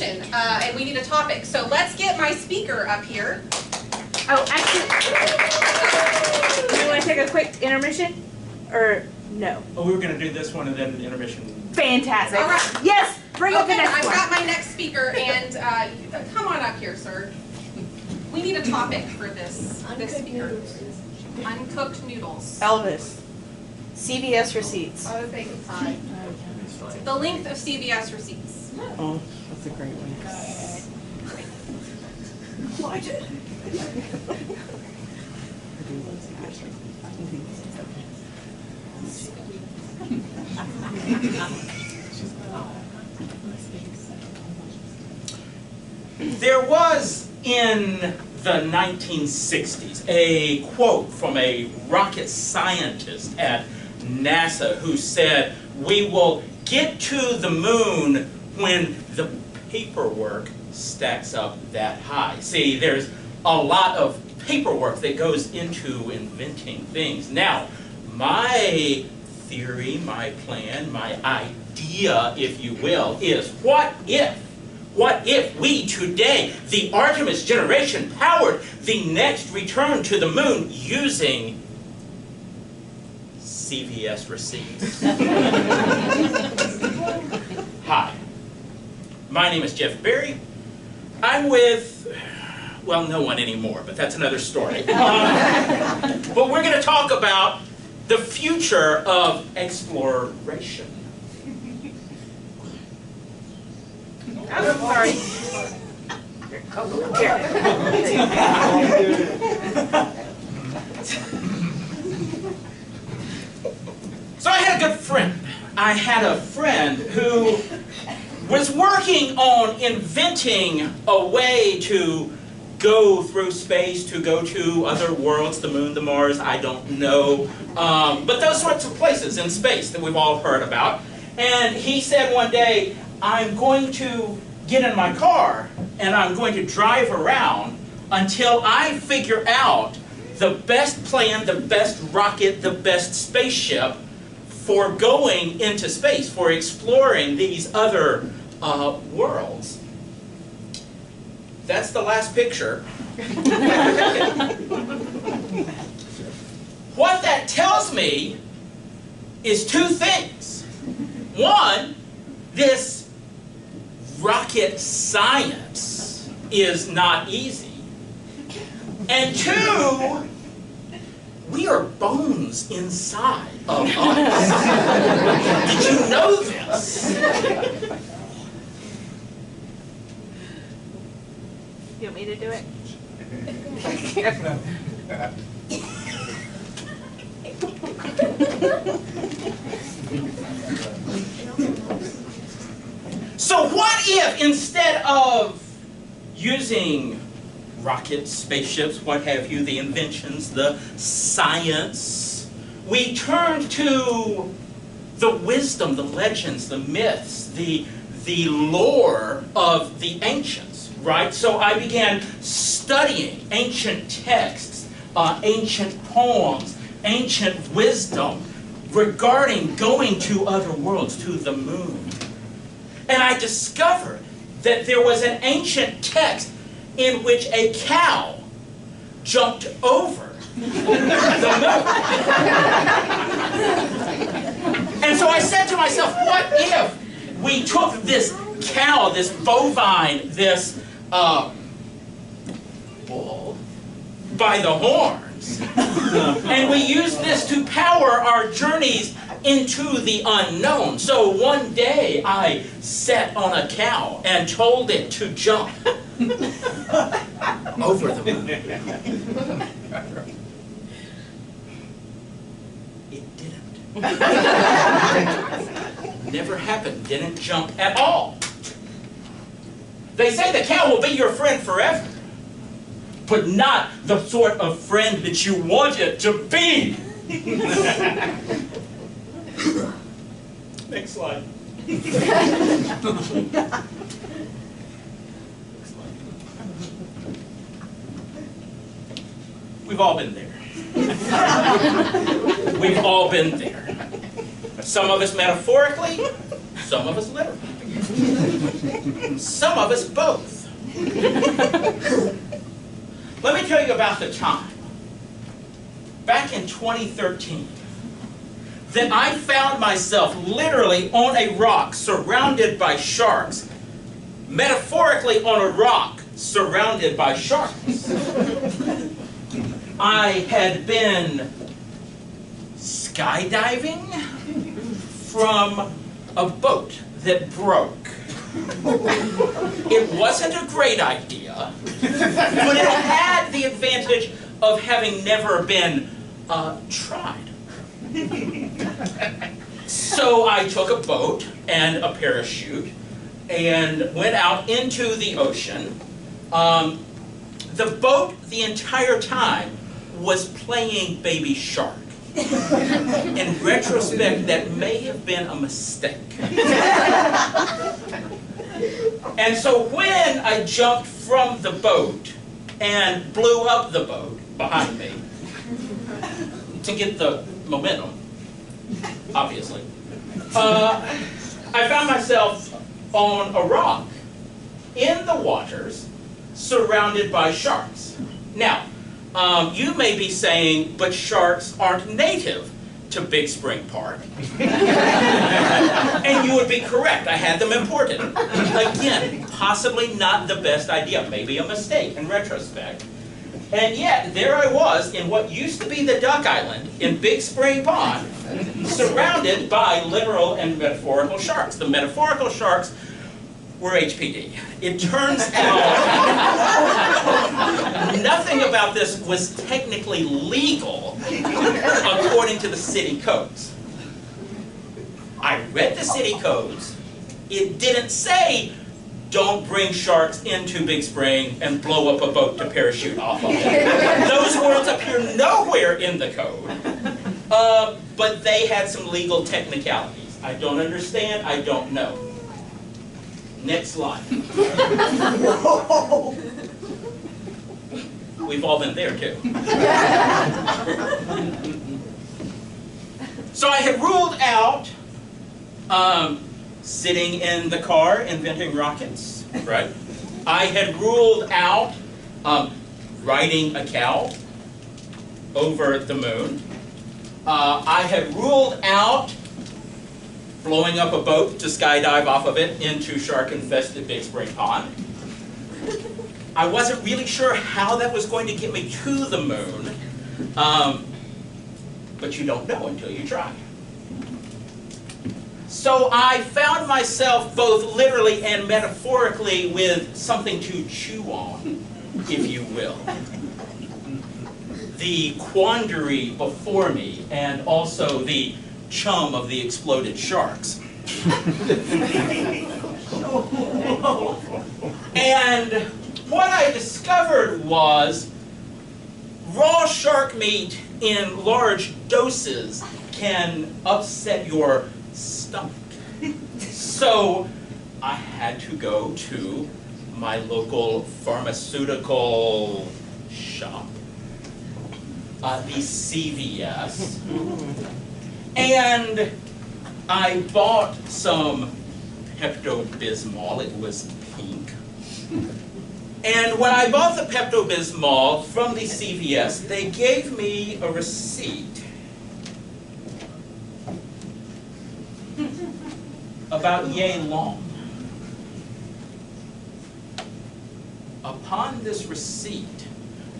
intermission, and we need a topic. So let's get my speaker up here. Oh, actually, do you want to take a quick intermission? Or no? Oh, we were going to do this one and then intermission. Fantastic. All right. Yes, bring up the Okay, next I've one. got my next speaker, and come on up here, sir. We need a topic for this speaker. Uncooked noodles. Elvis. CVS receipts. Oh, thank you. The length of CVS receipts. Oh, that's a great one. Watch it. There was in the 1960s a quote from a rocket scientist at NASA who said, "We will get to the moon when the paperwork stacks up that high." See, there's a lot of paperwork that goes into inventing things. Now, my theory, my plan, my idea, if you will, is what if we today, the Artemis generation, powered the next return to the moon using CVS receipts? Hi, my name is Jeff Berry. I'm with, well, no one anymore, but that's another story. But we're going to talk about the future of exploration. I'm sorry. Here. So I had a good friend. I had a friend who was working on inventing a way to go through space, to go to other worlds, the moon, the Mars, I don't know. But those sorts of places in space that we've all heard about. And he said one day, "I'm going to get in my car and I'm going to drive around until I figure out the best plan, the best rocket, the best spaceship for going into space, for exploring these other worlds." That's the last picture. What that tells me is two things. One, this rocket science is not easy. And two, we are bones inside of us. Did you know this? You want me to do it? So what if instead of using rockets, spaceships, what have you, the inventions, the science, we turned to the wisdom, the legends, the myths, the lore of the ancients, right? So I began studying ancient texts, ancient poems, ancient wisdom regarding going to other worlds, to the moon. And I discovered that there was an ancient text in which a cow jumped over the moon. And so I said to myself, what if we took this cow, this bovine, this bull by the horns, and we used this to power our journeys into the unknown. So one day I sat on a cow and told it to jump over the moon. It didn't. Never happened. Didn't jump at all. They say the cow will be your friend forever, but not the sort of friend that you want it to be. Next slide. We've all been there. We've all been there. Some of us metaphorically, some of us literally. Some of us both. Let me tell you about the time, back in 2013, that I found myself literally on a rock surrounded by sharks, metaphorically on a rock surrounded by sharks. I had been skydiving from a boat that broke. It wasn't a great idea, but it had the advantage of having never been tried. So I took a boat and a parachute and went out into the ocean. The boat the entire time was playing Baby Shark. In retrospect, that may have been a mistake. And so when I jumped from the boat and blew up the boat behind me to get the momentum, obviously, I found myself on a rock in the waters surrounded by sharks. Now, you may be saying, but sharks aren't native to Big Spring Park. And you would be correct. I had them imported. Again, possibly not the best idea. Maybe a mistake in retrospect. And yet, there I was in what used to be the Duck Island in Big Spring Pond, surrounded by literal and metaphorical sharks. The metaphorical sharks were HPD. It turns out nothing about this was technically legal according to the city codes. I read the city codes. It didn't say, don't bring sharks into Big Spring and blow up a boat to parachute off of it. Those words appear nowhere in the code. But they had some legal technicalities. I don't understand, I don't know. Next slide. We've all been there too. So I had ruled out sitting in the car inventing rockets, right? I had ruled out riding a cow over the moon. I had ruled out blowing up a boat to skydive off of it into shark-infested Big Spring Pond. I wasn't really sure how that was going to get me to the moon, but you don't know until you try. So I found myself both literally and metaphorically with something to chew on, if you will. The quandary before me, and also the chum of the exploded sharks. And what I discovered was raw shark meat in large doses can upset your stomach. So I had to go to my local pharmaceutical shop, the CVS, and I bought some Pepto-Bismol. It was pink. And when I bought the Pepto-Bismol from the CVS, they gave me a receipt about yay long. Upon this receipt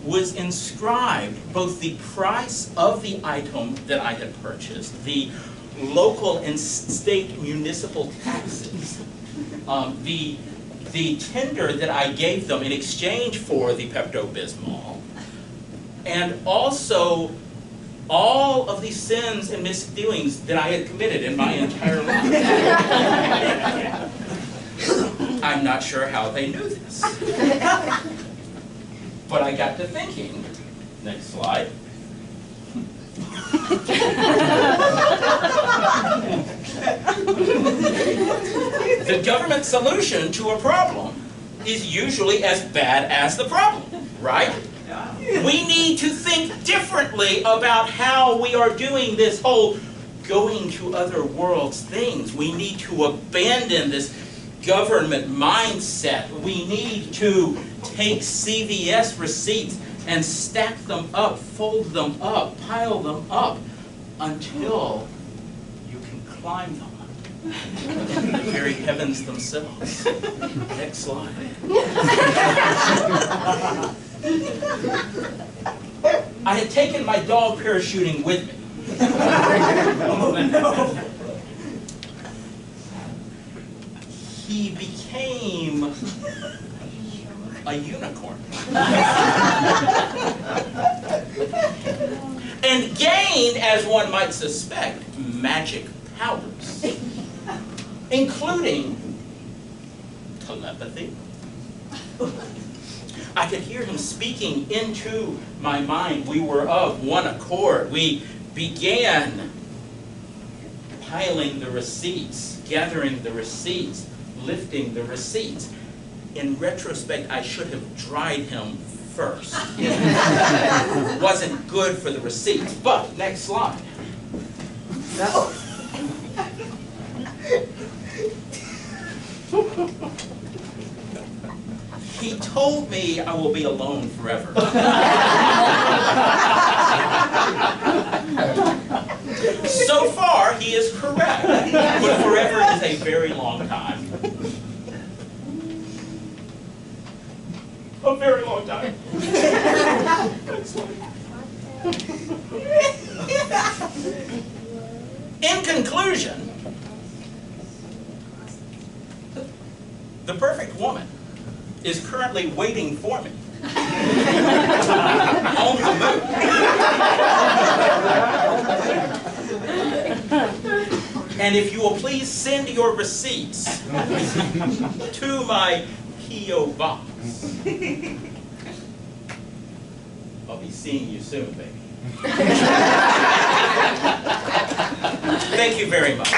was inscribed both the price of the item that I had purchased, the local and state municipal taxes, the tender that I gave them in exchange for the Pepto-Bismol, and also all of the sins and misdoings that I had committed in my entire life. I'm not sure how they knew this. But I got to thinking, next slide. The government solution to a problem is usually as bad as the problem, right? We need to think differently about how we are doing this whole going to other worlds things. We need to abandon this government mindset. We need to take CVS receipts and stack them up, fold them up, pile them up until you can climb them. The very heavens themselves. Next slide. I had taken my dog parachuting with me. Oh, no. He became a unicorn. And gained, as one might suspect, magic powers, including telepathy. I could hear him speaking into my mind. We were of one accord. We began piling the receipts, gathering the receipts, lifting the receipts. In retrospect, I should have dried him first. It wasn't good for the receipts. But, next slide. No. He told me I will be alone forever. So far, he is correct. But forever is a very long time. A very long time. In conclusion, the perfect woman is currently waiting for me on the moon. And if you will please send your receipts to my P.O. box, I'll be seeing you soon, baby. Thank you very much.